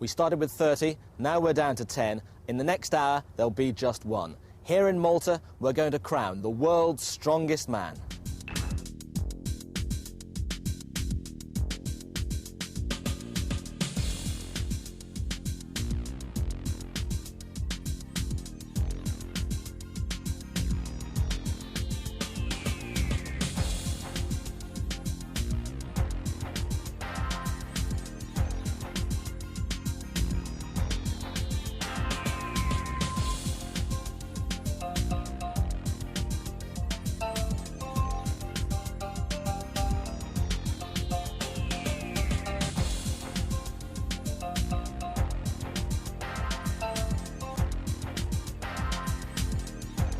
We started with 30, now we're down to 10. In the next hour, there'll be just one. Here in Malta, we're going to crown the world's strongest man.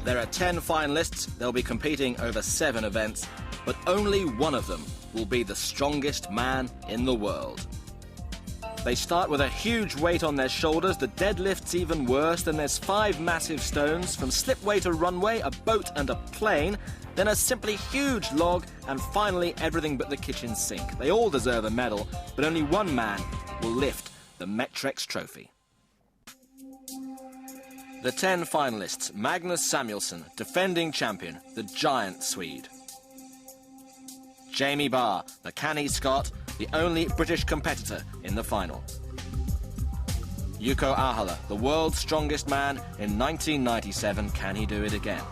There are 10 finalists. They'll be competing over 7 events, but only one of them will be the strongest man in the world. They start with a huge weight on their shoulders. The deadlift's even worse. Then there's 5 massive stones, from slipway to runway, a boat and a plane, then a simply huge log, and finally everything but the kitchen sink. They all deserve a medal, but only one man will lift the Met-Trex trophy. The 10 finalists: Magnus Samuelsson, defending champion, the giant Swede. Jamie Barr, the canny Scot, the only British competitor in the final. Jukka Ahola, the world's strongest man in 1997, can he do it again?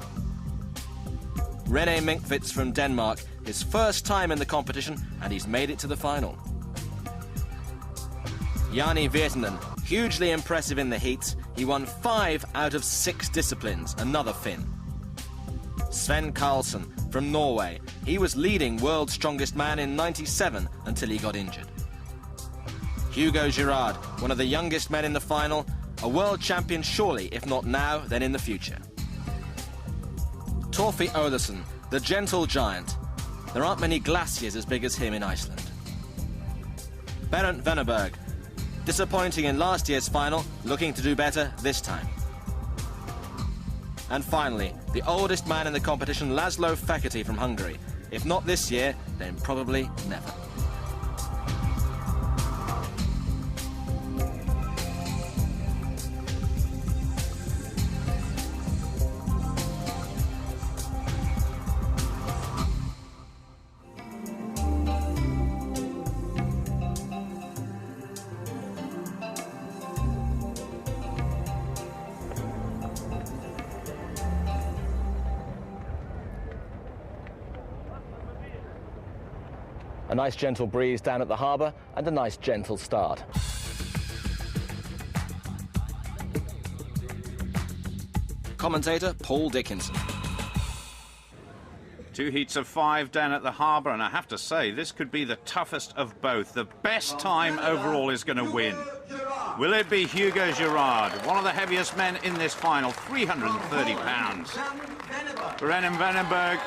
René Minkvits from Denmark, his first time in the competition, and he's made it to the final. Jani Virtanen, hugely impressive in the heats. He won 5 out of 6 disciplines, another Finn. Sven Karlsson from Norway. He was leading World's Strongest Man in '97 until he got injured. Hugo Girard, one of the youngest men in the final, a world champion surely, if not now, then in the future. Torfi Ólafsson, the gentle giant. There aren't many glaciers as big as him in Iceland. Bernd Wennerberg, disappointing in last year's final, looking to do better this time. And finally, the oldest man in the competition, Laszlo Fekete from Hungary. If not this year, then probably never. A nice gentle breeze down at the harbour and a nice gentle start. Commentator Paul Dickinson. 2 heats of 5 down at the harbour, and I have to say, this could be the toughest of both. The best time overall is going to win. Will it be Hugo Girard, one of the heaviest men in this final, 330 pounds. René Wennerberg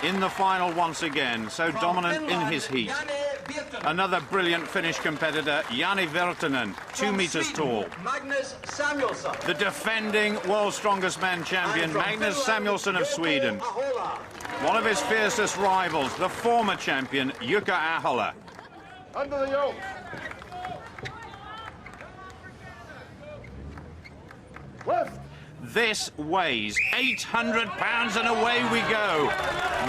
in the final once again, so dominant in his heat. Another brilliant Finnish competitor, Jani Virtanen, 2 meters tall. Magnus Samuelsson. The defending World's Strongest Man champion, Magnus Samuelsson of Sweden. One of his fiercest rivals, the former champion, Jukka Ahola. Under the yoke. Left. This weighs 800 pounds, and away we go.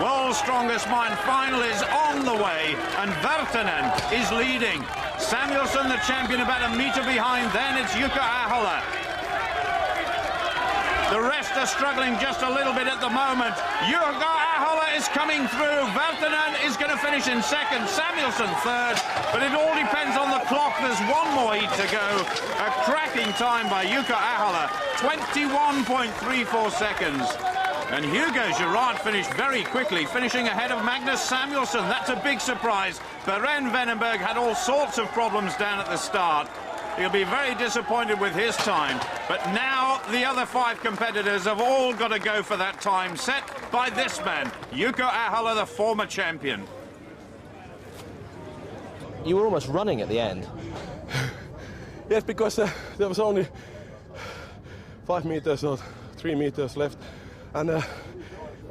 World's Strongest Man final is on the way, and Virtanen is leading. Samuelsson, the champion, about a metre behind. Then it's Jukka Ahola. The rest are struggling just a little bit at the moment. Jukka Ahola is coming through. Virtanen is going to finish in second. Samuelsson third. But it all depends on the clock. There's one more heat to go. A cracking time by Jukka Ahola. 21.34 seconds. And Hugo Girard finished very quickly, finishing ahead of Magnus Samuelsson. That's a big surprise. Bernd Wennerberg had all sorts of problems down at the start. He'll be very disappointed with his time. But now the other 5 competitors have all got to go for that time set by this man, Jukka Ahola, the former champion. You were almost running at the end. Yes, because there was only 5 meters or 3 meters left. And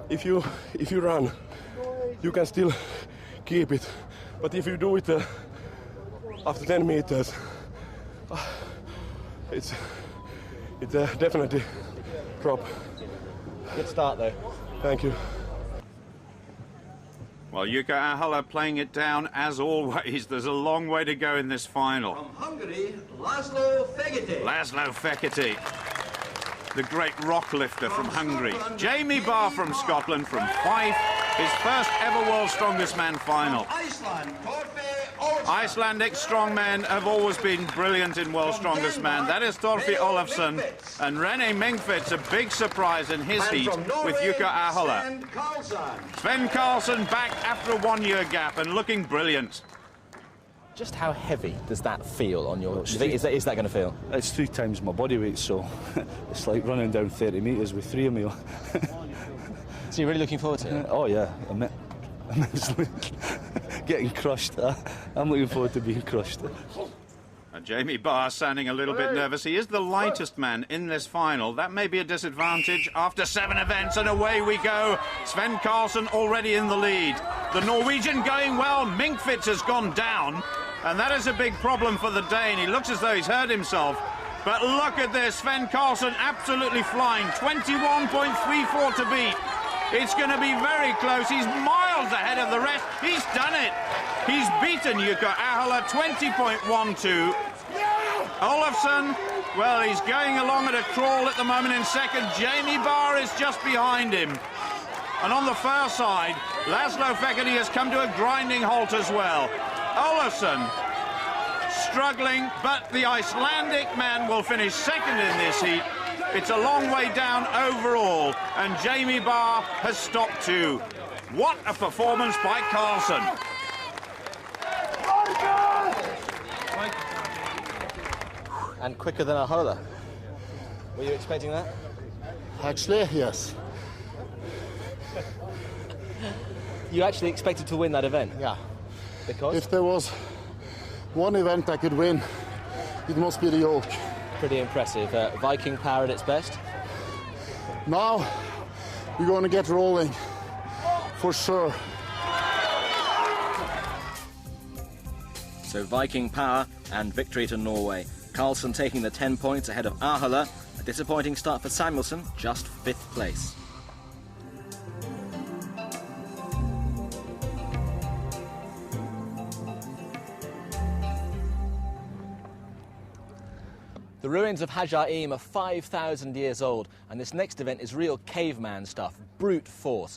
if you run, you can still keep it. But if you do it after 10 meters, It's definitely drop. Good start, though. Thank you. Well, Jukka Ahola playing it down as always. There's a long way to go in this final. From Hungary, Laszlo Fekete. Laszlo Fekete, the great rock lifter from Hungary. Jamie Barr from Scotland, from Fife, his first ever World's Strongest Man final. Iceland, Torfi Olafsson. Icelandic strongmen have always been brilliant in World's Strongest Man. That is Torfi Olafsson. And René Mingfitz, a big surprise in his heat with Jukka Ahola. Sven Karlsson. Sven Karlsson back after a one-year gap and looking brilliant. Just how heavy does that feel on your... Is that going to feel? It's 3 times my body weight, so it's like running down 30 metres with 3 of me. So you're really looking forward to it? Oh yeah, immensely. Getting crushed. I'm looking forward to being crushed. Jamie Barr sounding a little bit nervous. He is the lightest man in this final. That may be a disadvantage after 7 events, and away we go. Sven Karlsson already in the lead. The Norwegian going well. Mingfitz has gone down, and that is a big problem for the Dane. He looks as though he's hurt himself. But look at this, Sven Karlsson absolutely flying. 21.34 to beat. It's going to be very close. He's miles ahead of the rest. He's done it. He's beaten Jukka Ahola 20.12. Olafsson, well, he's going along at a crawl at the moment in second. Jamie Barr is just behind him. And on the far side, Laszlo Fekete has come to a grinding halt as well. Olafsson struggling, but the Icelandic man will finish second in this heat. It's a long way down overall, and Jamie Barr has stopped too. What a performance by Karlsson. And quicker than Ahola. Were you expecting that? Actually, yes. You actually expected to win that event? Yeah. Because? If there was one event I could win, it must be the yoke. Pretty impressive. Viking power at its best? Now, we're going to get rolling, for sure. So Viking power and victory to Norway. Karlsson taking the 10 points ahead of Ahola. A disappointing start for Samuelsson, just 5th place. The ruins of Hajar-Eim are 5,000 years old, and this next event is real caveman stuff, brute force.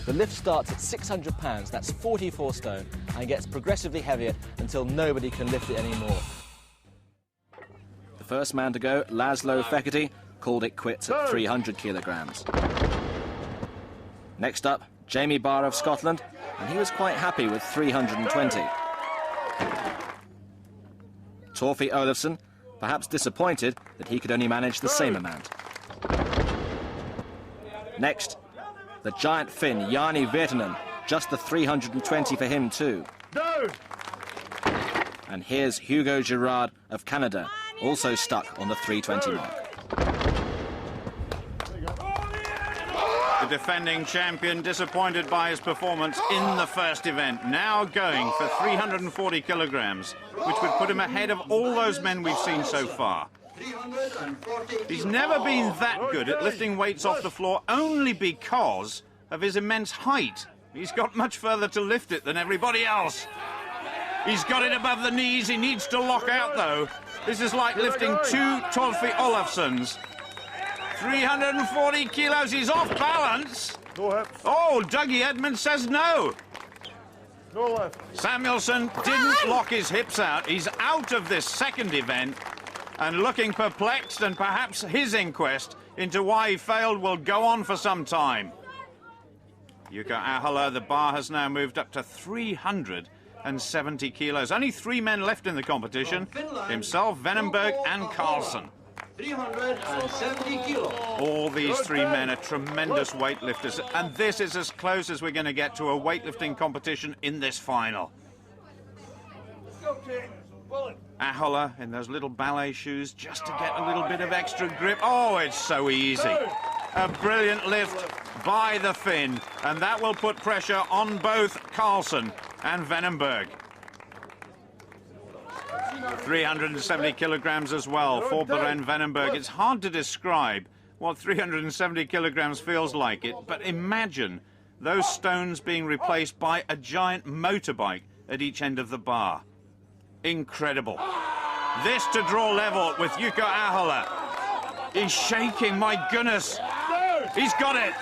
The lift starts at 600 pounds, that's 44 stone, and gets progressively heavier until nobody can lift it anymore. The first man to go, Laszlo Fekete, called it quits at 300 kilograms. Next up, Jamie Barr of Scotland, and he was quite happy with 320. Torfi Olafsson, perhaps disappointed that he could only manage the same amount. Next, the giant Finn, Jarni Virtanen, just the 320 for him too. And here's Hugo Girard of Canada, also stuck on the 320 mark. The defending champion disappointed by his performance in the first event, now going for 340 kilograms, which would put him ahead of all those men we've seen so far. He's never been that good at lifting weights off the floor only because of his immense height. He's got much further to lift it than everybody else. He's got it above the knees. He needs to lock out, though. This is like lifting 2 Torfi Olafssons. 340 kilos. He's off balance. Oh, Dougie Edmonds says no. No left. Samuelsson didn't lock his hips out. He's out of this second event and looking perplexed, and perhaps his inquest into why he failed will go on for some time. Jukka Ahola, the bar has now moved up to 370 kilos. Only 3 men left in the competition. Himself, Venenberg and Karlsson. 370 kilos. All these 3 men are tremendous weightlifters, and this is as close as we're going to get to a weightlifting competition in this final. Ahola in those little ballet shoes just to get a little bit of extra grip. Oh, it's so easy. A brilliant lift by the Finn, and that will put pressure on both Karlsson and Venenberg. 370 kilograms as well for Beren Venenberg. It's hard to describe what 370 kilograms feels like, but imagine those stones being replaced by a giant motorbike at each end of the bar. Incredible. This to draw level with Jukka Ahola. He's shaking, my goodness. He's got it.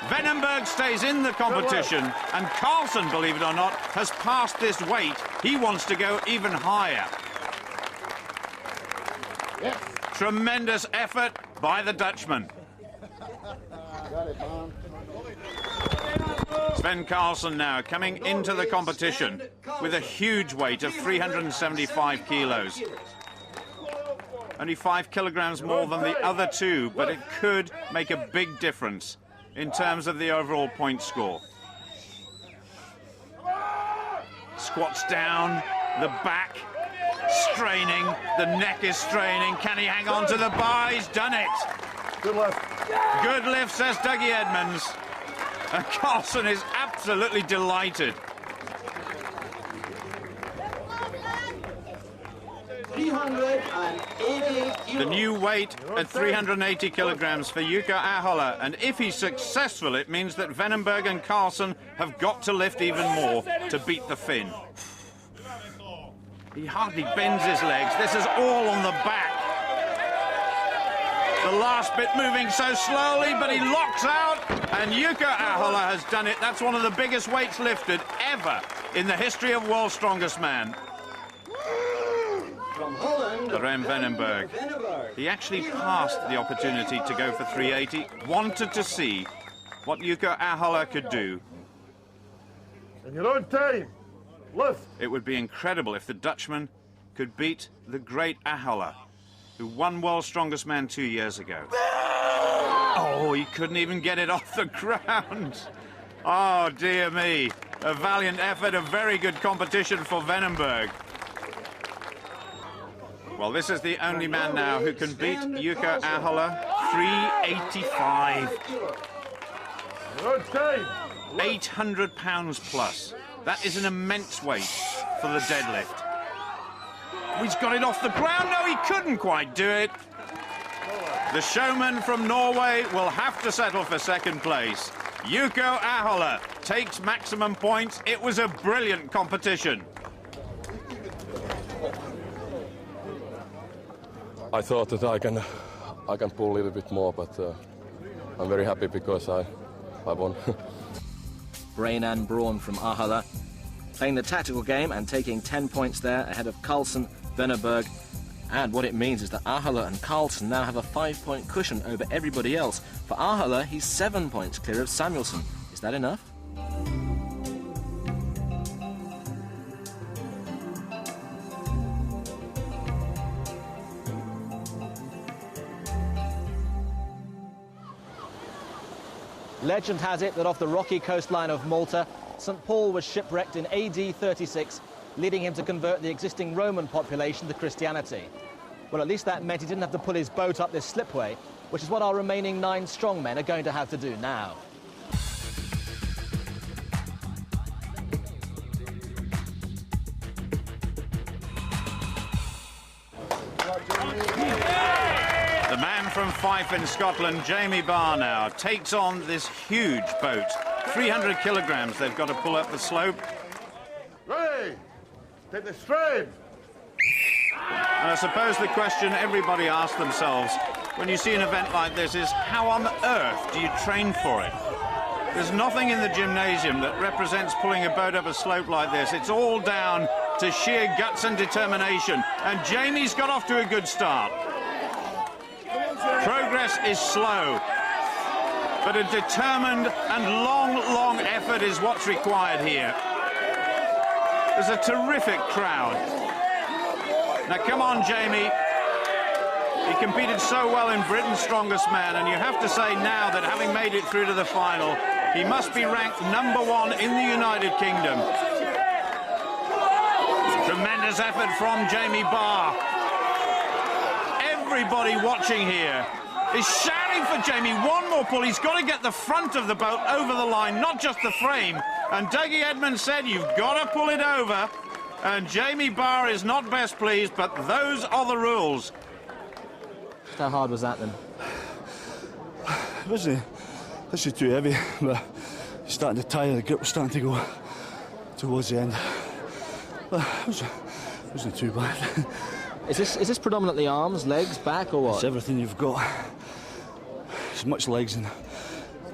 Venenberg stays in the competition, and Carlsen, believe it or not, has passed this weight. He wants to go even higher. Yes. Tremendous effort by the Dutchman. Got it, man. Sven Carlsen now coming into the competition with a huge weight of 375 kilos. Only 5 kilograms more than the other two, but it could make a big difference in terms of the overall point score. Squats down, the back straining, the neck is straining. Can he hang on to the bar? He's done it. Good lift. Good lift, says Dougie Edmonds. And Carlsen is absolutely delighted. 380 The new weight at 380 kilograms for Jukka Ahola, and if he's successful, it means that Venenberg and Carlsen have got to lift even more to beat the Finn. He hardly bends his legs. This is all on the back. The last bit moving so slowly, but he locks out, and Jukka Ahola has done it. That's one of the biggest weights lifted ever in the history of World's Strongest Man. from Holland. Beren Venenberg. He actually passed the opportunity to go for 380, wanted to see what Jukka Ahola could do. In your own time. Lift. It would be incredible if the Dutchman could beat the great Ahola, who won World's Strongest Man 2 years ago. Oh, he couldn't even get it off the ground. Oh, dear me. A valiant effort, a very good competition for Venenberg. Well, this is the only man now who can beat Jukka Ahola. 385. Your own time. 800 pounds plus. That is an immense weight for the deadlift. He's got it off the ground. No, he couldn't quite do it. The showman from Norway will have to settle for second place. Jukka Ahola takes maximum points. It was a brilliant competition. I thought that I can pull a little bit more, but I'm very happy because I won. Brainan Braun from Ahola, playing the tactical game and taking 10 points there ahead of Carlsen, Venenberg. And what it means is that Ahola and Carlsen now have a 5-point cushion over everybody else. For Ahola, he's 7 points clear of Samuelsson. Is that enough? Legend has it that off the rocky coastline of Malta, St. Paul was shipwrecked in AD 36, leading him to convert the existing Roman population to Christianity. Well, at least that meant he didn't have to pull his boat up this slipway, which is what our remaining 9 strongmen are going to have to do now. The man from Fife in Scotland, Jamie Barr, now takes on this huge boat. 300 kilograms they've got to pull up the slope. Ready. Take the strain. And I suppose the question everybody asks themselves when you see an event like this is, how on earth do you train for it? There's nothing in the gymnasium that represents pulling a boat up a slope like this. It's all down to sheer guts and determination. And Jamie's got off to a good start. Progress is slow, but a determined and long effort is what's required here. There's a terrific crowd. Now, come on, Jamie. He competed so well in Britain's Strongest Man, and you have to say now that having made it through to the final, he must be ranked #1 in the United Kingdom. Tremendous effort from Jamie Barr. Everybody watching here is shouting for Jamie. One more pull. He's got to get the front of the boat over the line, not just the frame. And Dougie Edmonds said, you've got to pull it over. And Jamie Barr is not best pleased, but those are the rules. How hard was that then? It wasn't too heavy, but starting to tire. The grip was starting to go towards the end. But it wasn't too bad. Is this predominantly arms, legs, back, or what? It's everything you've got. As much legs and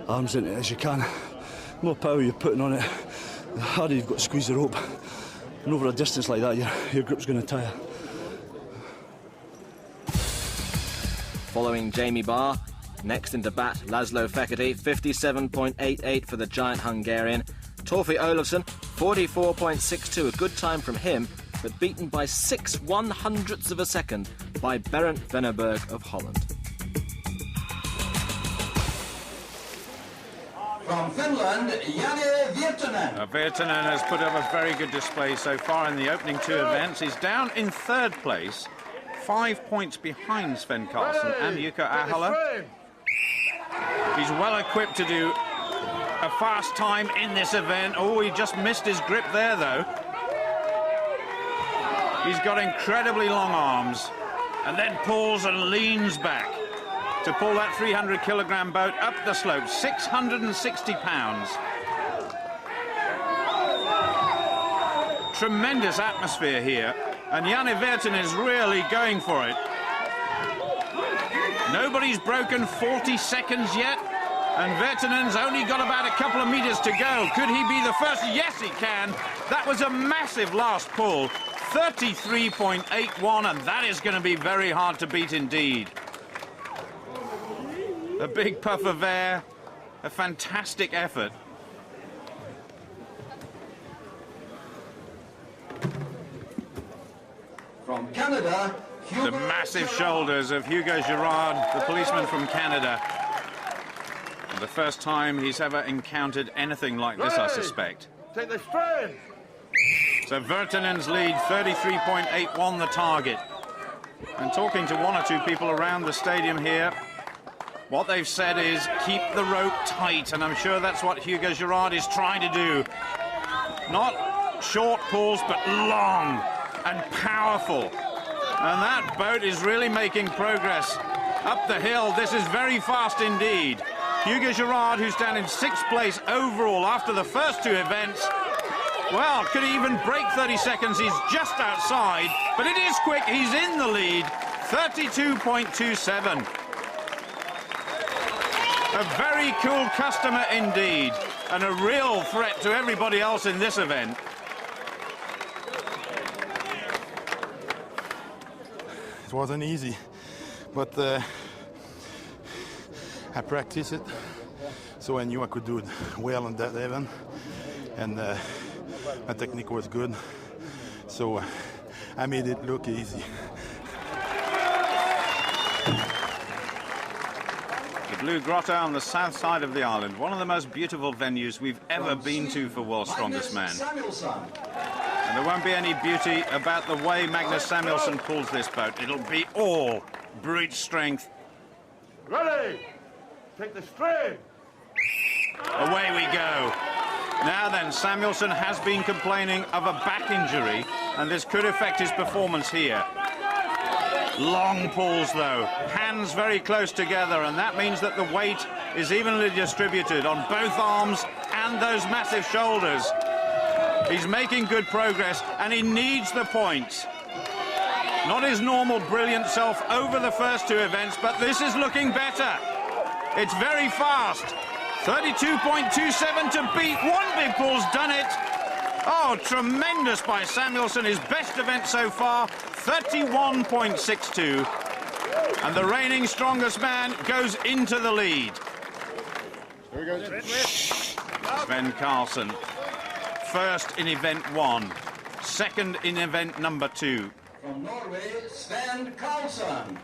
arms in it as you can. The more power you're putting on it, the harder you've got to squeeze the rope. And over a distance like that, your grip's going to tire. Following Jamie Barr, next into bat, Laszlo Fekete, 57.88 for the giant Hungarian. Torfi Olofsson, 44.62, a good time from him, but beaten by 6/100ths of a second by Berend Venneberg of Holland. From Finland, Janne Virtanen. Virtanen has put up a very good display so far in the opening two events. He's down in third place, 5 points behind Sven Karlsson and Jukka Ahola. He's well equipped to do a fast time in this event. Oh, he just missed his grip there, though. He's got incredibly long arms and then pulls and leans back to pull that 300-kilogram boat up the slope, 660 pounds. Tremendous atmosphere here, and Janne Virtanen is really going for it. Nobody's broken 40 seconds yet, and Virtanen's only got about a couple of meters to go. Could he be the first? Yes, he can. That was a massive last pull, 33.81, and that is going to be very hard to beat indeed. A big puff of air, a fantastic effort. From Canada, The massive shoulders of Hugo Girard, the policeman from Canada. And the first time he's ever encountered anything like this, I suspect. Take the strain. So Virtanen's lead, 33.81 the target. And talking to one or two people around the stadium here, what they've said is keep the rope tight, and I'm sure that's what Hugo Girard is trying to do. Not short pulls, but long and powerful. And that boat is really making progress up the hill. This is very fast indeed. Hugo Girard, who's down in sixth place overall after the first two events, well, could he even break 30 seconds? He's just outside, but it is quick. He's in the lead, 32.27. A very cool customer indeed, and a real threat to everybody else in this event. It wasn't easy, but I practiced it, so I knew I could do it well on that event, and my technique was good, so I made it look easy. The Blue Grotto on the south side of the island, one of the most beautiful venues we've ever been to for World's Strongest Man. And there won't be any beauty about the way Magnus Samuelsson pulls this boat. It'll be all brute strength. Ready. Take the strain. Away we go. Now then, Samuelsson has been complaining of a back injury, and this could affect his performance here. Long pulls, though. Hands very close together, and that means that the weight is evenly distributed on both arms and those massive shoulders. He's making good progress, and he needs the points. Not his normal brilliant self over the first two events, but this is looking better. It's very fast. 32.27 to beat. One big pull's done it. Oh, tremendous by Samuelsson. His best event so far, 31.62. And the reigning strongest man goes into the lead. Here we go. Sven Karlsson, first in event one, second in event number two. From Norway, Sven Karlsson.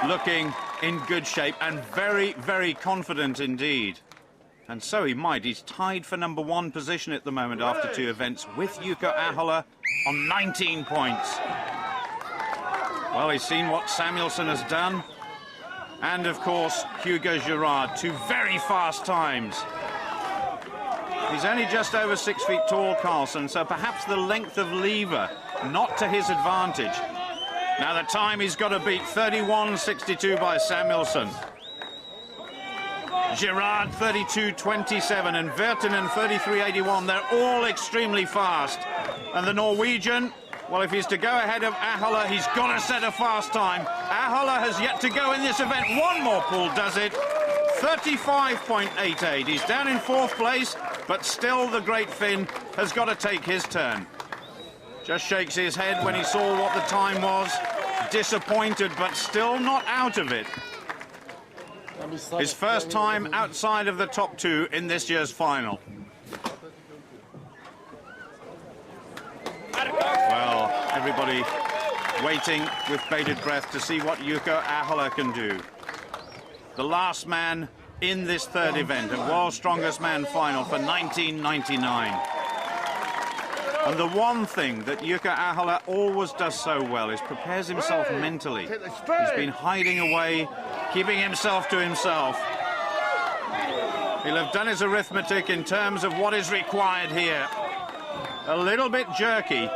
Looking in good shape and very, very confident indeed. And so he might. He's tied for number one position at the moment after two events with Jukka Ahola on 19 points. Well, he's seen what Samuelsson has done. And, of course, Hugo Girard, two very fast times. He's only just over 6 feet tall, Carlson, so perhaps the length of lever not to his advantage. Now the time he's got to beat, 31.62 by Samuelsson. Girard 32.27 and Virtanen 33.81. They're all extremely fast. And the Norwegian, well, if he's to go ahead of Ahola, he's got to set a fast time. Ahola has yet to go in this event. One more pull does it. 35.88. He's down in 4th place, but still the great Finn has got to take his turn. Just shakes his head when he saw what the time was. Disappointed, but still not out of it. His first time outside of the top 2 in this year's final. Well, everybody waiting with bated breath to see what Jukka Ahola can do. The last man in this 3rd event, a World's Strongest Man final for 1999. And the one thing that Jukka Ahola always does so well is prepares himself mentally. He's been hiding away, keeping himself to himself. He'll have done his arithmetic in terms of what is required here. A little bit jerky,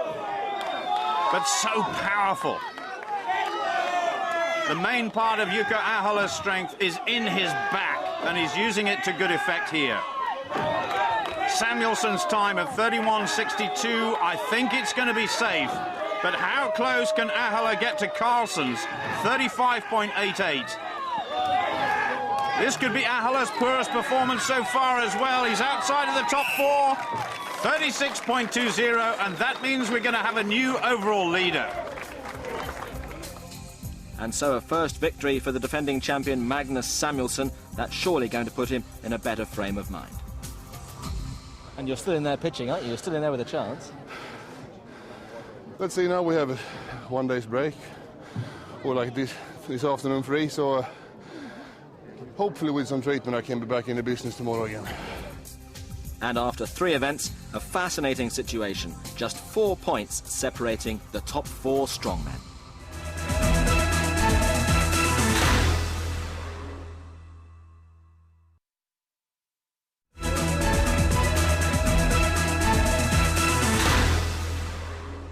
but so powerful. The main part of Jukka Ahola's strength is in his back, and he's using it to good effect here. Samuelsson's time of 31.62, I think it's going to be safe. But how close can Ahola get to Carlson's 35.88? This could be Ahola's poorest performance so far as well. He's outside of the top 4, 36.20, and that means we're going to have a new overall leader. And so a first victory for the defending champion Magnus Samuelsson. That's surely going to put him in a better frame of mind. And you're still in there pitching, aren't you? You're still in there with a chance. Let's see, now we have a 1 day's break. Or like this afternoon free, so hopefully with some treatment I can be back in the business tomorrow again. And after 3 events, a fascinating situation. Just 4 points separating the top 4 strongmen.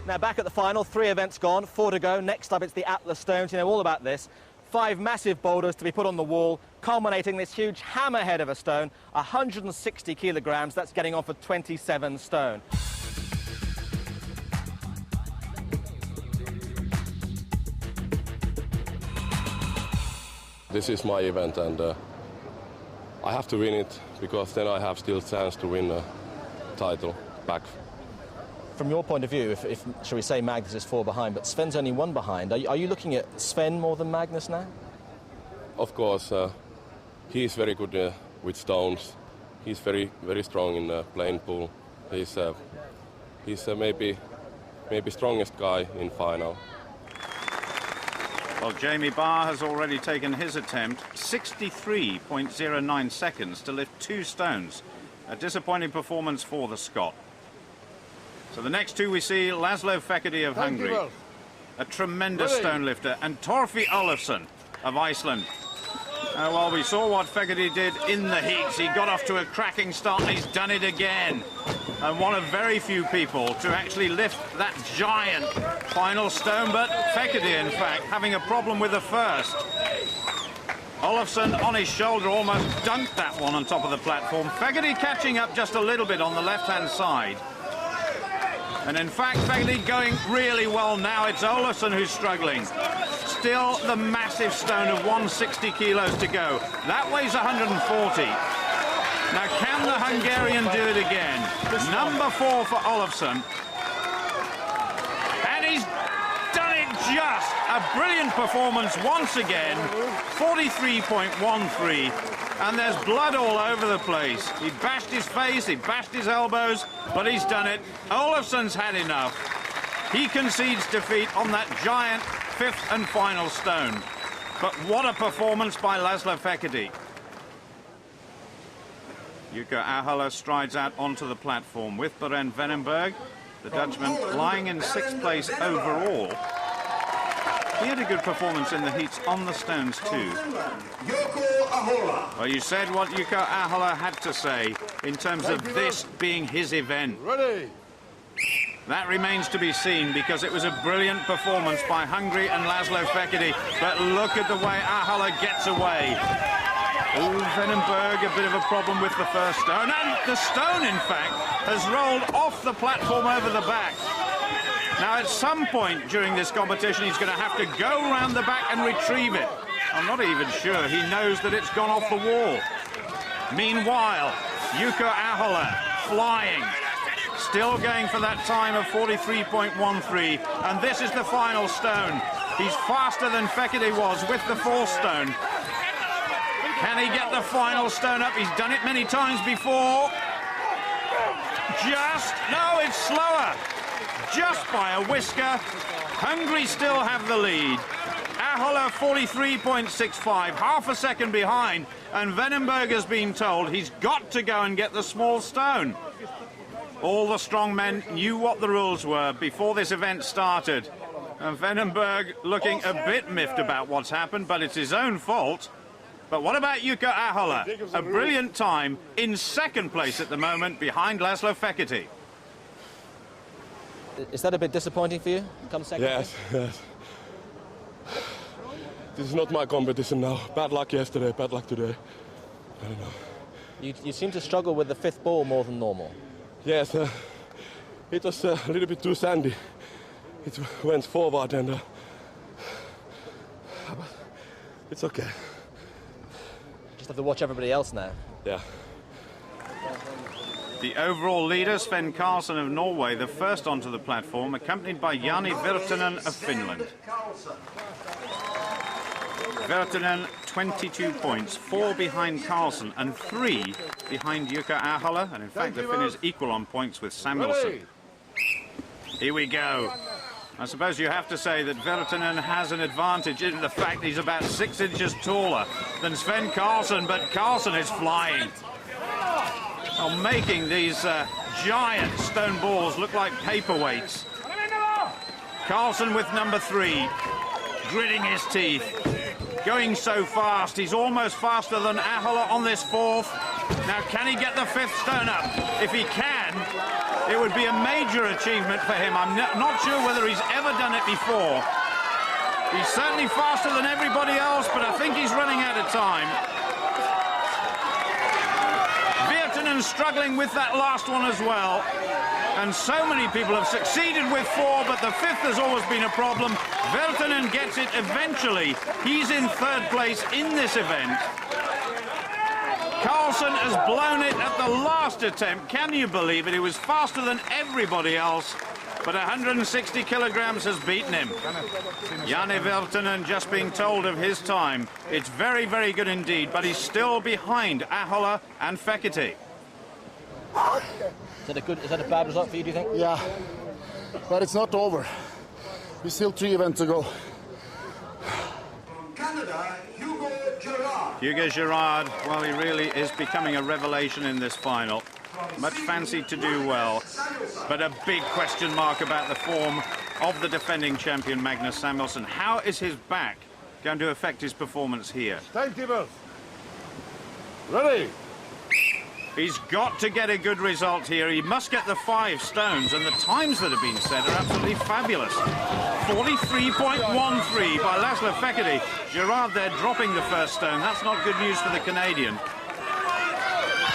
Now back at the final, 3 events gone, 4 to go. Next up it's the Atlas Stones. You know all about this. 5 massive boulders to be put on the wall, culminating this huge hammerhead of a stone, 160 kilograms. That's getting on for 27 stone. This is my event, and I have to win it, because then I have still chance to win a title back. From your point of view, if shall we say Magnus is 4 behind, but Sven's only 1 behind, are you looking at Sven more than Magnus now? Of course, he's very good with stones. He's very strong in playing pool. He's maybe strongest guy in final. Well, Jamie Barr has already taken his attempt, 63.09 seconds to lift 2 stones. A disappointing performance for the Scot. So the next 2 we see, Laszlo Fekete of Hungary, a tremendous stone lifter, and Torfi Olofsson of Iceland. Well, we saw what Fekete did in the heats. He got off to a cracking start, and he's done it again. And one of very few people to actually lift that giant final stone, but Fekete, in fact, having a problem with the first. Olofsson on his shoulder almost dunked that one on top of the platform. Fekete catching up just a little bit on the left-hand side. And in fact, Fekete going really well now. It's Olofsson who's struggling. Still the massive stone of 160 kilos to go. That weighs 140. Now, can the Hungarian do it again? Number 4 for Olofsson. And he's done it just. A brilliant performance once again. 43.13. And there's blood all over the place. He bashed his face, he bashed his elbows, but he's done it. Olofsson's had enough. He concedes defeat on that giant 5th and final stone. But what a performance by Laszlo Fekete. Jukka Ahola strides out onto the platform with Beren Venenberg, the Dutchman lying in 6th place overall. He had a good performance in the heats on the stones too. Yuko Ahola. Well, you said what Yuko Ahola had to say in terms of this being his event. Ready. That remains to be seen because it was a brilliant performance by Hungary and Laszlo Fekete. But look at the way Ahola gets away. Ooh, Vandenberg, a bit of a problem with the first stone. And the stone, in fact, has rolled off the platform over the back. Now, at some point during this competition, he's going to have to go around the back and retrieve it. I'm not even sure he knows that it's gone off the wall. Meanwhile, Yuko Ahola flying. Still going for that time of 43.13. And this is the final stone. He's faster than Fekete was with the fourth stone. Can he get the final stone up? He's done it many times before. No, it's slower. Just by a whisker. Hungary still have the lead. Ahola 43.65, half a second behind. And Vandenberg has been told he's got to go and get the small stone. All the strong men knew what the rules were before this event started. And Vandenberg looking a bit miffed about what's happened, but it's his own fault. But what about Yuko Ahola? A brilliant time in second place at the moment behind Laszlo Fekete. Is that a bit disappointing for you? Come second? Yes. This is not my competition now. Bad luck yesterday, bad luck today. I don't know. You seem to struggle with the fifth ball more than normal. Yes, it was a little bit too sandy. It went forward and but it's okay. Just have to watch everybody else now. Yeah. The overall leader, Sven Karlsson of Norway, the first onto the platform, accompanied by Jani Virtanen of Finland. Virtanen, 22 points, 4 behind Karlsson and 3 behind Yuko Ahola. And in fact, the Finn is equal on points with Samuelsson. Here we go. I suppose you have to say that Virtanen has an advantage in the fact he's about 6 inches taller than Sven Karlsson, but Karlsson is flying. Well, making these giant stone balls look like paperweights. Karlsson with number 3, gritting his teeth. Going so fast, he's almost faster than Ahola on this fourth. Now, can he get the fifth stone up? If he can, it would be a major achievement for him. I'm not sure whether he's ever done it before. He's certainly faster than everybody else, but I think he's running out of time. Virtanen struggling with that last one as well. And so many people have succeeded with 4, but the fifth has always been a problem. Virtanen gets it eventually. He's in third place in this event. Karlsson has blown it at the last attempt. Can you believe it? He was faster than everybody else, but 160 kilograms has beaten him. Jani Virtanen just being told of his time. It's very, very good indeed, but he's still behind Ahola and Fekete. Is that a bad result for you, do you think? Yeah, but it's not over. We still 3 events to go. From Canada, Hugo Girard. Hugo Girard, well, he really is becoming a revelation in this final. Much fancied to do well, but a big question mark about the form of the defending champion Magnus Samuelsson. How is his back going to affect his performance here? Timetable. Ready. He's got to get a good result here. He must get the 5 stones, and the times that have been set are absolutely fabulous. 43.13 by Laszlo Fekete. Girard there dropping the first stone. That's not good news for the Canadian.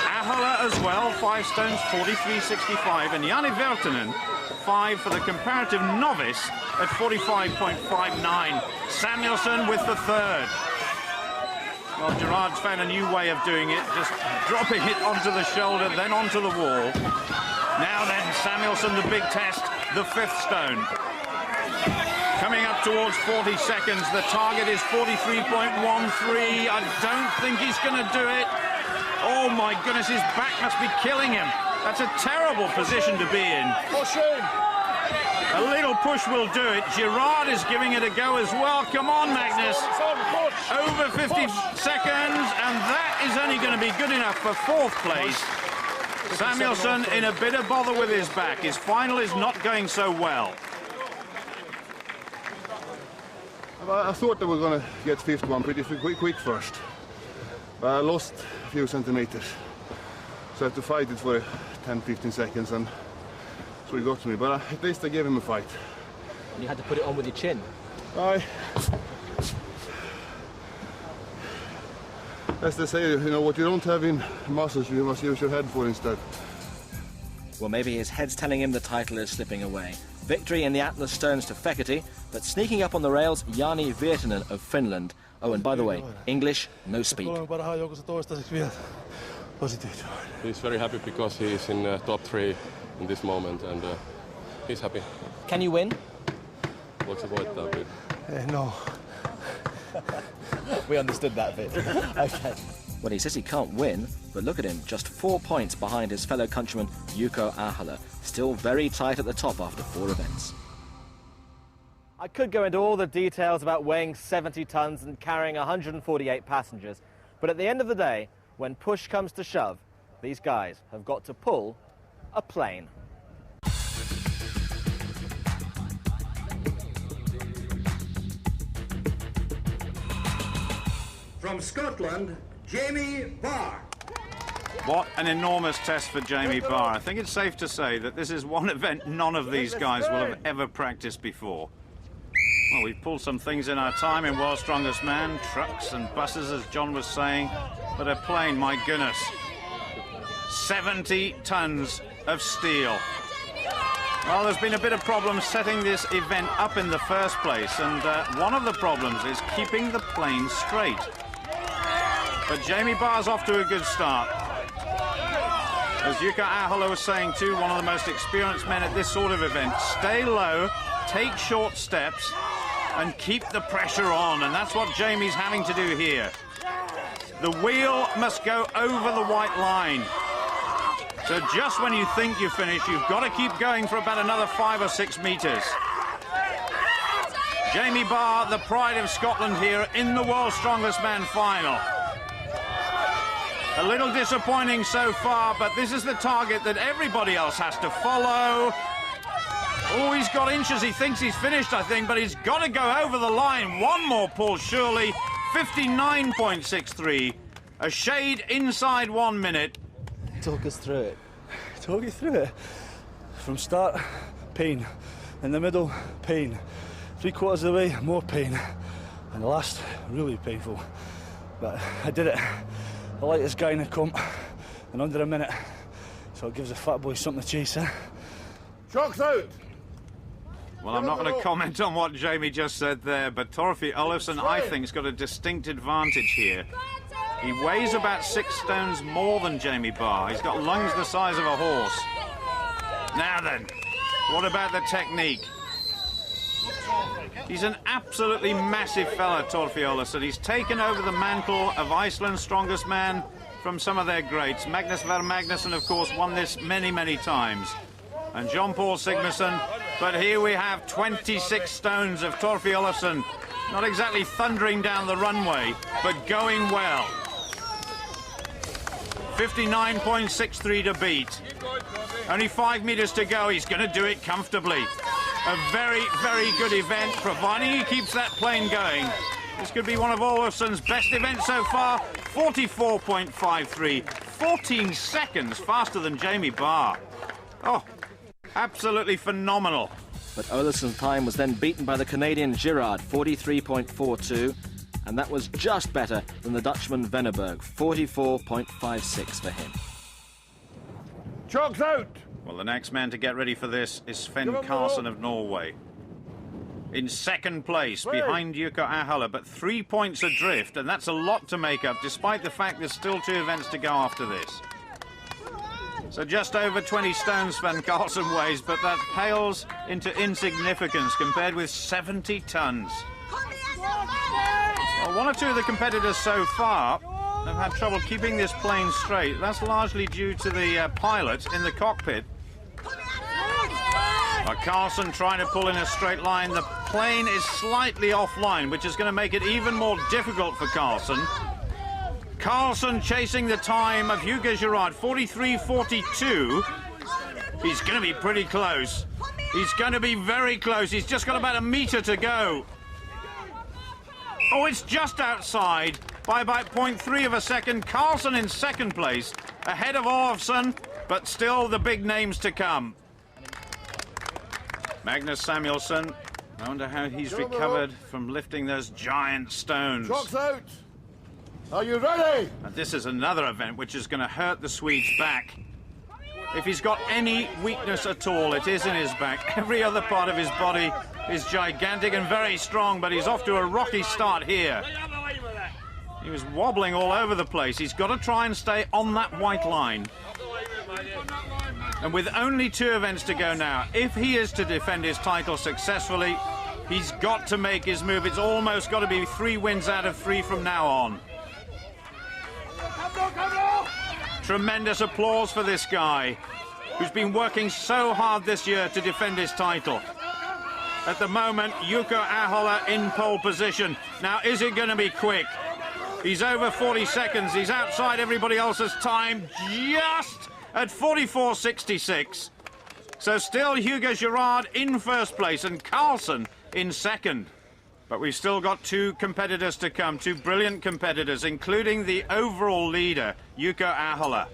Ahola as well, 5 stones, 43.65. And Jani Virtanen, 5 for the comparative novice at 45.59. Samuelsson with the 3rd. Well, Girard's found a new way of doing it, just dropping it onto the shoulder, then onto the wall. Now then, Samuelsson, the big test, the 5th stone. Coming up towards 40 seconds, the target is 43.13. I don't think he's going to do it. Oh my goodness, his back must be killing him. That's a terrible position to be in. Push in. A little push will do it. Girard is giving it a go as well. Come on, Magnus. Over 50 seconds, and that is only going to be good enough for 4th place. Samuelsson in a bit of bother with his back. His final is not going so well. I thought they were going to get fifth one pretty quick first. But I lost a few centimeters. So I had to fight it for 10-15 seconds, and so he got to me. But at least I gave him a fight. And you had to put it on with your chin. As they say, you know, what you don't have in muscles, you must use your head for instead. Well, maybe his head's telling him the title is slipping away. Victory in the Atlas Stones to Fekete, but sneaking up on the rails, Jani Virtanen of Finland. Oh, and by the way, English, no speak. He's very happy because he's in top 3 in this moment, and he's happy. Can you win? What's about that bit? No. We understood that bit. Okay. Well, he says he can't win, but look at him, just 4 points behind his fellow countryman Juuso Ahola, still very tight at the top after 4 events. I could go into all the details about weighing 70 tons and carrying 148 passengers, but at the end of the day, when push comes to shove, these guys have got to pull a plane. From Scotland, Jamie Barr. What an enormous test for Jamie Barr. I think it's safe to say that this is one event none of these guys will have ever practiced before. Well, we've pulled some things in our time in World's Strongest Man, trucks and buses, as John was saying, but a plane, my goodness. 70 tons of steel. Well, there's been a bit of problem setting this event up in the first place, and one of the problems is keeping the plane straight. But Jamie Barr's off to a good start. As Juuso Ahola was saying too, one of the most experienced men at this sort of event. Stay low, take short steps, and keep the pressure on, and that's what Jamie's having to do here. The wheel must go over the white line. So just when you think you've finished, you've got to keep going for about another 5 or 6 meters. Jamie Barr, the pride of Scotland here in the World's Strongest Man final. A little disappointing so far, but this is the target that everybody else has to follow. Oh, he's got inches. He thinks he's finished, I think, but he's got to go over the line. One more pull, surely. 59.63. A shade inside 1 minute. Talk us through it. Talk you through it. From start, pain. In the middle, pain. 3/4 of the way, more pain. And the last, really painful. But I did it. I like this guy in the comp in under a minute. So it gives the fat boy something to chase, eh? Chalk's out! Well, I'm not going to comment on what Jamie just said there, but Torfi Olofsson, I think, has got a distinct advantage here. He weighs about 6 stones more than Jamie Barr. He's got lungs the size of a horse. Now then, what about the technique? He's an absolutely massive fella, Torfi Olofsson. He's taken over the mantle of Iceland's strongest man from some of their greats. Magnus Ver Magnusson, of course, won this many, many times. And John Paul Sigmarsson. But here we have 26 stones of Torfi Olofsson. Not exactly thundering down the runway, but going well. 59.63 to beat. Only 5 meters to go. He's going to do it comfortably. A very, very good event, providing he keeps that plane going. This could be one of Olofsson's best events so far. 44.53. 14 seconds faster than Jamie Barr. Oh, absolutely phenomenal. But Olofsson's time was then beaten by the Canadian Girard, 43.42, and that was just better than the Dutchman Venneberg, 44.56 for him. Chalk's out! Well, the next man to get ready for this is Sven Karlsson of Norway. In second place, behind Juuso Ahola, but 3 points adrift, and that's a lot to make up, despite the fact there's still 2 events to go after this. So just over 20 stones Sven Karlsson weighs, but that pales into insignificance compared with 70 tons. Well, 1 or 2 of the competitors so far have had trouble keeping this plane straight. That's largely due to the pilot in the cockpit. Karlsson trying to pull in a straight line. The plane is slightly offline, which is going to make it even more difficult for Karlsson. Karlsson chasing the time of Hugo Girard, 43.42. He's going to be pretty close. He's going to be very close. He's just got about a meter to go. Oh, it's just outside by about 0.3 of a second. Carlsen in second place, ahead of Olofsson, but still the big names to come. Magnus Samuelsson, I wonder how he's recovered from lifting those giant stones. Trucks out. Are you ready? And this is another event which is going to hurt the Swede's back. If he's got any weakness at all, it is in his back. Every other part of his body is gigantic and very strong, but he's off to a rocky start here. He was wobbling all over the place. He's got to try and stay on that white line. And with only 2 events to go now, if he is to defend his title successfully, he's got to make his move. It's almost got to be 3 wins out of 3 from now on. Tremendous applause for this guy, who's been working so hard this year to defend his title. At the moment, Jukka Ahola in pole position. Now, is it going to be quick? He's over 40 seconds. He's outside everybody else's time, just at 44.66. So still Hugo Girard in first place and Carlsen in second. But we've still got 2 competitors to come, 2 brilliant competitors, including the overall leader, Jukka Ahola.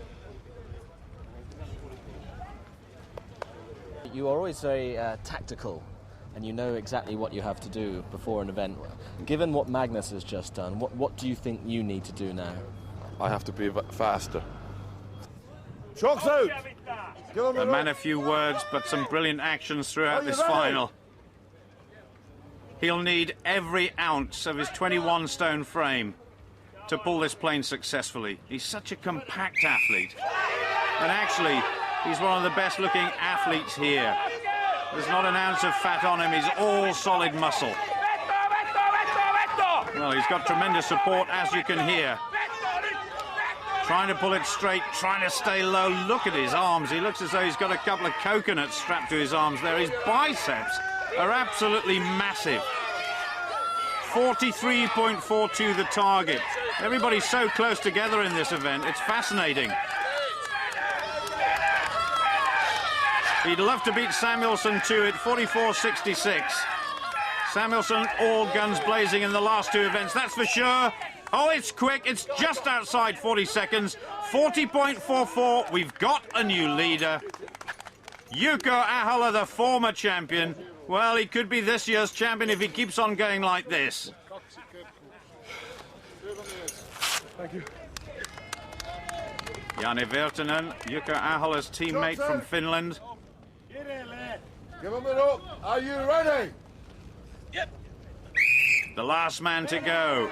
You are always very tactical, and you know exactly what you have to do before an event. Given what Magnus has just done, what do you think you need to do now? I have to be faster. Trucks out. A man of few words, but some brilliant actions throughout this final. He'll need every ounce of his 21-stone frame to pull this plane successfully. He's such a compact athlete. And actually, he's one of the best-looking athletes here. There's not an ounce of fat on him. He's all solid muscle. Well, he's got tremendous support, as you can hear. Trying to pull it straight, trying to stay low. Look at his arms. He looks as though he's got a couple of coconuts strapped to his arms there. His biceps are absolutely massive. 43.42 the target. Everybody's so close together in this event. It's fascinating. He'd love to beat Samuelsson too at 44.66. Samuelsson all guns blazing in the last 2 events, that's for sure. Oh, it's quick. It's just outside 40 seconds. 40.44. We've got a new leader. Jukka Ahola, the former champion. Well, he could be this year's champion if he keeps on going like this. Thank you. Jani Virtanen, Jukka Ahola's teammate from Finland. Give him it up. Are you ready? Yep. The last man to go.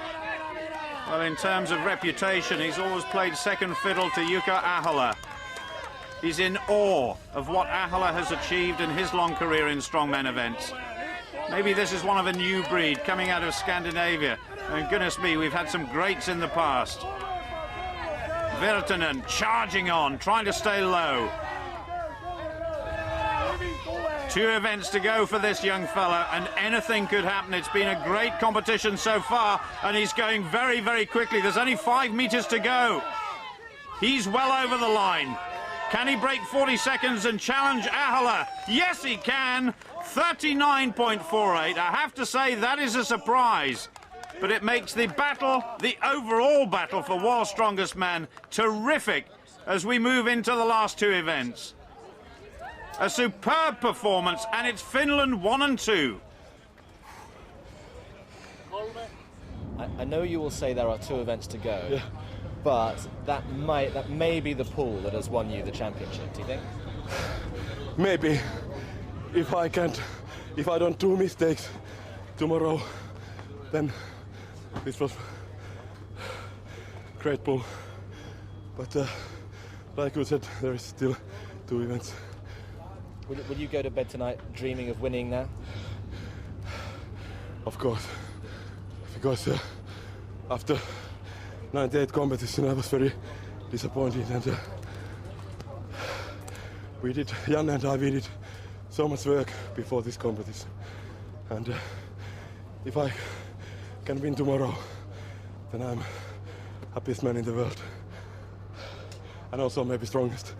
Well, in terms of reputation, he's always played second fiddle to Jukka Ahola. He's in awe of what Ahola has achieved in his long career in strongman events. Maybe this is one of a new breed coming out of Scandinavia. And goodness me, we've had some greats in the past. Virtanen charging on, trying to stay low. 2 events to go for this young fella, and anything could happen. It's been a great competition so far, and he's going very, very quickly. There's only 5 meters to go. He's well over the line. Can he break 40 seconds and challenge Ahola? Yes, he can. 39.48. I have to say, that is a surprise. But it makes the battle, the overall battle for world's strongest man, terrific as we move into the last 2 events. A superb performance, and it's Finland 1 and 2. I know you will say there are 2 events to go, but that may be the pool that has won you the championship, do you think? Maybe. If I don't do mistakes tomorrow, then this was great pull. But like you said, there is still 2 events. Will you go to bed tonight dreaming of winning now? Of course, because after 98 competition I was very disappointed, and Janne and I did so much work before this competition, and if I can win tomorrow, then I'm happiest man in the world, and also maybe strongest.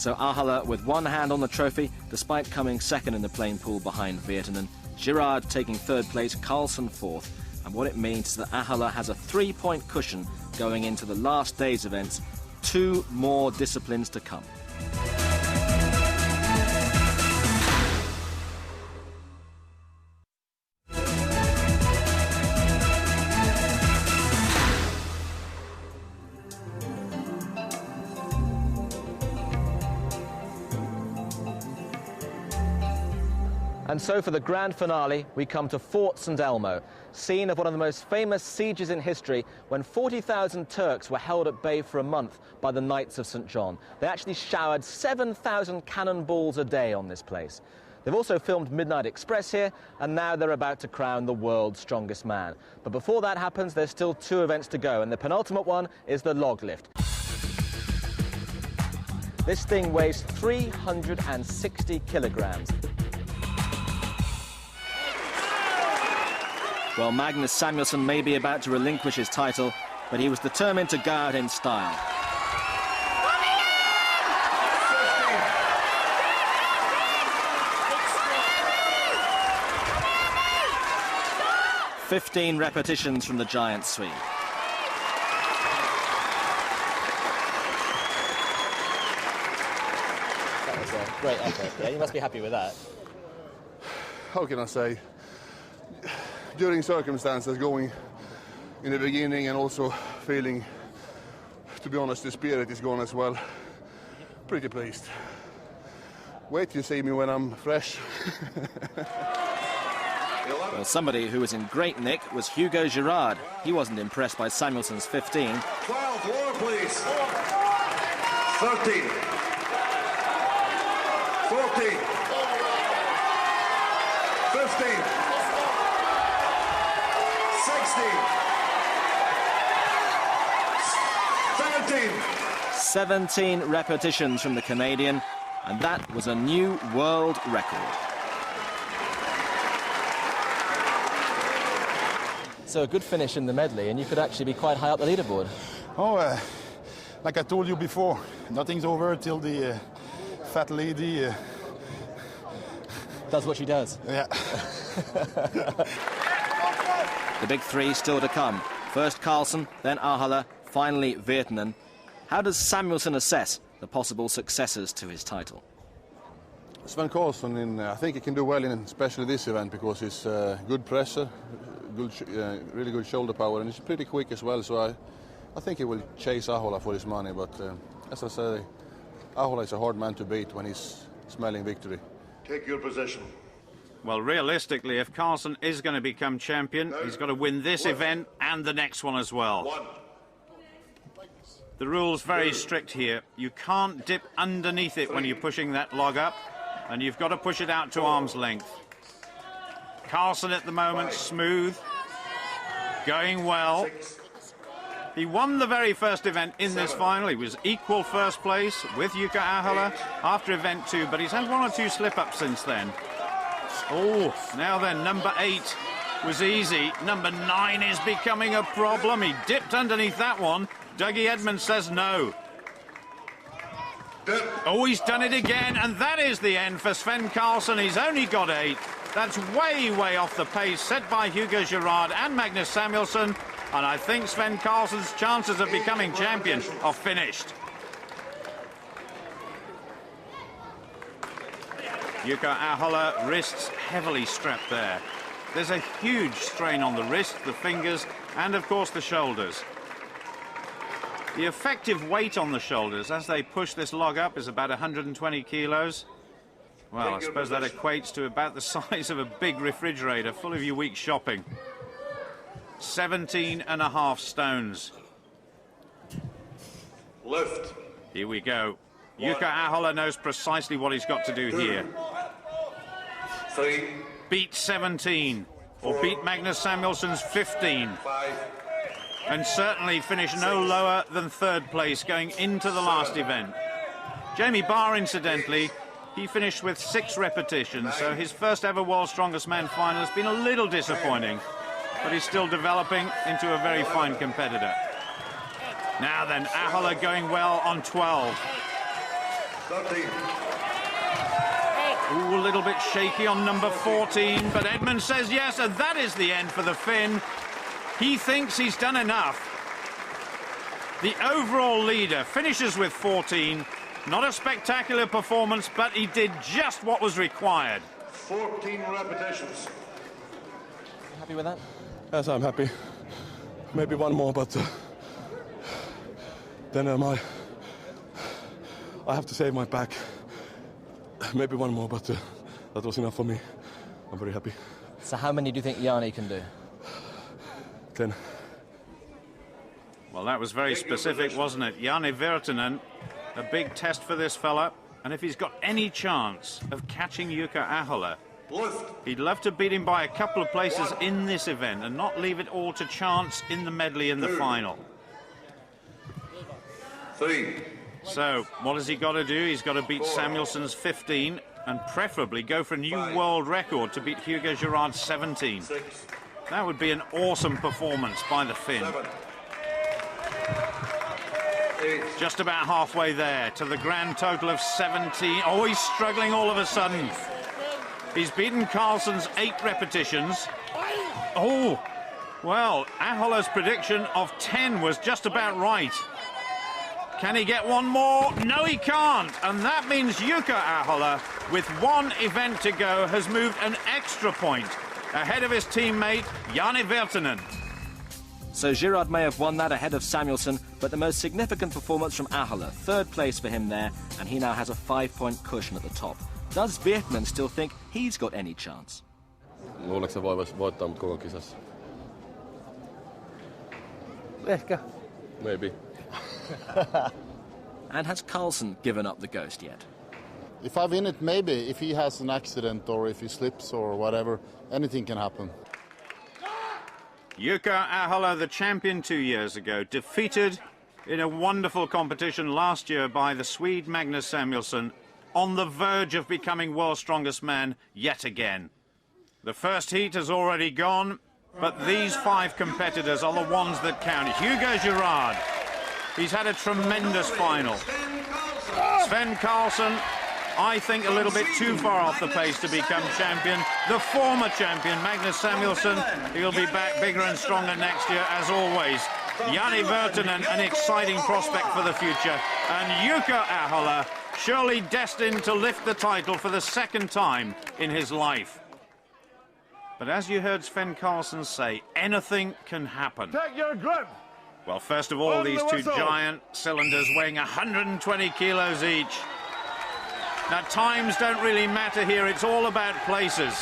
So Ahola with one hand on the trophy, despite coming second in the plain pool behind Virtanen. Girard taking third place, Carlsen fourth. And what it means is that Ahola has a 3-point cushion going into the last day's events. 2 more disciplines to come. And so for the grand finale, we come to Fort St Elmo, scene of one of the most famous sieges in history when 40,000 Turks were held at bay for a month by the Knights of St John. They actually showered 7,000 cannonballs a day on this place. They've also filmed Midnight Express here, and now they're about to crown the world's strongest man. But before that happens, there's still 2 events to go, and the penultimate one is the log lift. This thing weighs 360 kilograms. Well, Magnus Samuelsson may be about to relinquish his title, but he was determined to go out in style. 15 repetitions from the giant swing. That was a great effort. Yeah, you must be happy with that. How can I say? During circumstances, going in the beginning and also feeling, to be honest, the spirit is gone as well. Pretty pleased. Wait till you see me when I'm fresh. Well, somebody who was in great nick was Hugo Girard. He wasn't impressed by Samuelsson's 15. 12, lower please. 13. 14. 15. 17 repetitions from the Canadian, and that was a new world record. So a good finish in the medley, and you could actually be quite high up the leaderboard. Oh, like I told you before, nothing's over till the fat lady does what she does. Yeah. The big 3 still to come. First Carlsen, then Ahola, finally Virtanen. How does Samuelsson assess the possible successors to his title? Sven Carlsen, I think he can do well in especially this event because he's good pressure, really good shoulder power, and he's pretty quick as well. So I think he will chase Ahola for his money. But as I say, Ahola is a hard man to beat when he's smelling victory. Take your position. Well, realistically, if Carlsen is going to become champion, he's got to win this event and the next one as well. The rule's very strict here. You can't dip underneath it when you're pushing that log up, and you've got to push it out to arm's length. Carlsen at the moment, smooth, going well. He won the very first event in this final. He was equal first place with Jukka Ahola after event 2, but he's had 1 or 2 slip-ups since then. Oh, now then, number 8 was easy. Number 9 is becoming a problem. He dipped underneath that one. Dougie Edmonds says no. Oh, he's done it again, and that is the end for Sven Carlsen. He's only got 8. That's way, way off the pace set by Hugo Girard and Magnus Samuelsson, and I think Sven Carlsen's chances of becoming champion are finished. Jukka Ahola, wrists heavily strapped there. There's a huge strain on the wrist, the fingers, and of course the shoulders. The effective weight on the shoulders as they push this log up is about 120 kilos. Well, I suppose that equates to about the size of a big refrigerator full of your week's shopping. 17.5 stones. Lift. Here we go. Jukka Ahola knows precisely what he's got to do here. 3. Beat 17, or beat Magnus Samuelsson's 15. 5. And certainly finish no lower than 3rd place going into the last event. Jamie Barr, incidentally, he finished with 6 repetitions, so his first ever World's Strongest Man final has been a little disappointing, but he's still developing into a very fine competitor. Now then, Ahola going well on 12. 13. Ooh, a little bit shaky on number 14, but Edmund says yes, and that is the end for the Finn. He thinks he's done enough. The overall leader finishes with 14. Not a spectacular performance, but he did just what was required. 14 repetitions. Happy with that? Yes, I'm happy. Maybe one more, but then I have to save my back. Maybe one more, but that was enough for me. I'm very happy. So how many do you think Jani can do? 10. Well, that was very specific, wasn't it? Jani Virtanen, a big test for this fella. And if he's got any chance of catching Jukka Ahola, he'd love to beat him by a couple of places in this event and not leave it all to chance in the medley in the final. 3. So, what has he got to do? He's got to beat Samuelsson's 15 and preferably go for a new world record to beat Hugo Girard's 17. 6. That would be an awesome performance by the Finn. 7. 8. Just about halfway there to the grand total of 17. Oh, he's struggling all of a sudden. He's beaten Carlsen's 8 repetitions. Oh, well, Ahola's prediction of 10 was just about right. Can he get one more? No, he can't. And that means Jukka Ahola, with one event to go, has moved an extra point ahead of his teammate, Jani Virtanen. So Girard may have won that ahead of Samuelsson, but the most significant performance from Ahola, 3rd place for him there, and he now has a 5-point cushion at the top. Does Virtanen still think he's got any chance? Luuleeko se voittaa mut koko kisassa? Ehkä. Maybe. And has Carlsen given up the ghost yet? If I win it, maybe. If he has an accident or if he slips or whatever, anything can happen. Jukka Ahola, the champion 2 years ago, defeated in a wonderful competition last year by the Swede Magnus Samuelsson, on the verge of becoming world's strongest man yet again. The first heat has already gone, but these 5 competitors are the ones that count. Hugo Girard, he's had a tremendous final. Sven Carlsen, I think a little bit too far off the pace to become champion. The former champion, Magnus Samuelsson, he'll be back bigger and stronger next year, as always. Jani Virtanen, an exciting prospect for the future. And Jukka Ahola, surely destined to lift the title for the 2nd time in his life. But as you heard Sven Carlsen say, anything can happen. Take your grip. Well, first of all, these 2 giant cylinders weighing 120 kilos each. Now, times don't really matter here. It's all about places.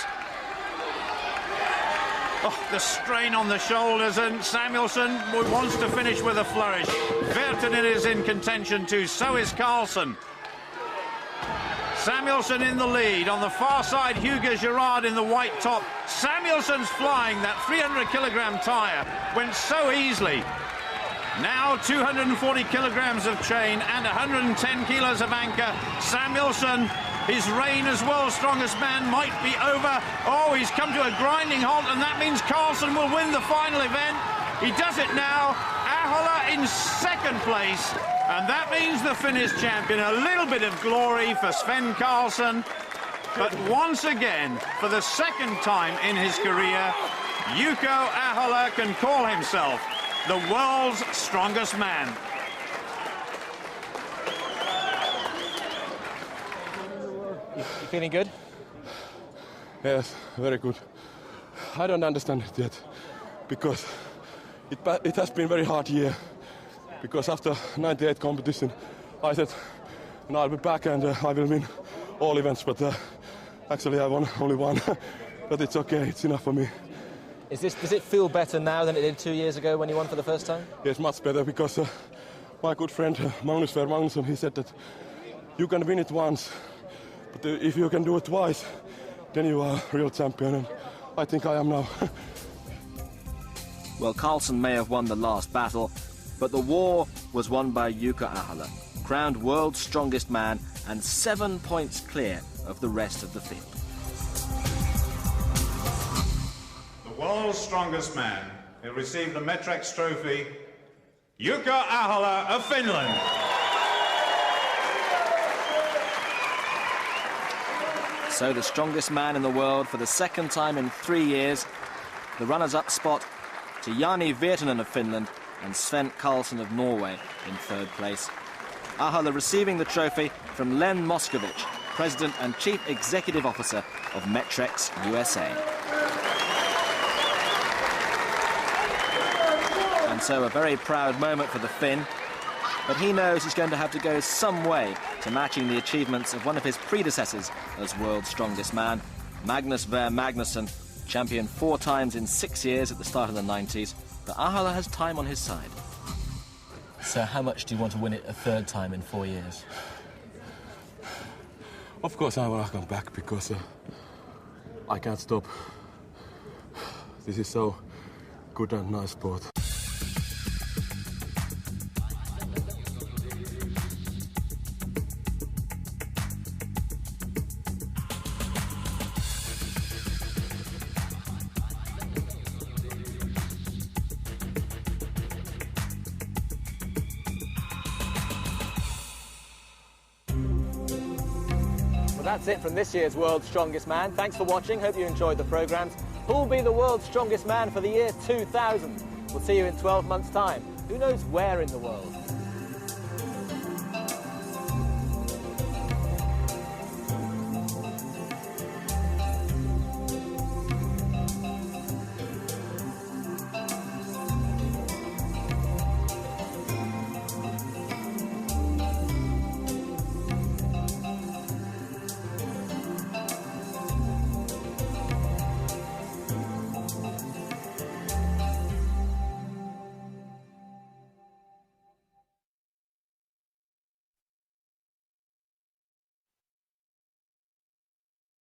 Oh, the strain on the shoulders, and Samuelsson wants to finish with a flourish. Virtanen is in contention too, so is Carlsen. Samuelsson in the lead. On the far side, Hugo Girard in the white top. Samuelsson's flying. That 300-kilogram tyre went so easily. Now 240 kilograms of chain and 110 kilos of anchor. Samuelsson, his reign as world's strongest man might be over. Oh, he's come to a grinding halt, and that means Carlsen will win the final event. He does it now. Ahola in 2nd place, and that means the Finnish champion. A little bit of glory for Sven Carlsen, but once again, for the 2nd time in his career, Jukka Ahola can call himself the world's strongest man. You feeling good? Yes, very good. I don't understand it yet, because it has been a very hard year. Because after 98 competition, I said, and I'll be back and I will win all events, but actually I won only one. But it's okay, it's enough for me. Does it feel better now than it did 2 years ago when you won for the first time? Yes, much better, because my good friend Magnus Ver Magnusson, he said that you can win it once, but if you can do it twice, then you are a real champion, and I think I am now. Well, Carlsen may have won the last battle, but the war was won by Jukka Ahola, crowned world's strongest man and 7 points clear of the rest of the field. World's strongest man. He'll receive the Metrex trophy. Jukka Ahola of Finland. so the strongest man in the world for the second time in 3 years. The runners-up spot to Jani Virtanen of Finland and Sven Karlsson of Norway in third place. Ahola receiving the trophy from Len Moskovich, President and Chief Executive Officer of Metrex USA. And so a very proud moment for the Finn, but he knows he's going to have to go some way to matching the achievements of one of his predecessors as world's strongest man, Magnus Ver Magnusson, champion 4 times in 6 years at the start of the 90s. But Ahola has time on his side. So how much do you want to win it a third time in 4 years? Of course I want to come back because I can't stop. This is so good and nice sport. Well, that's it from this year's World's Strongest Man. Thanks for watching. Hope you enjoyed the programmes. Who will be the world's strongest man for the year 2000? We'll see you in 12 months' time. Who knows where in the world?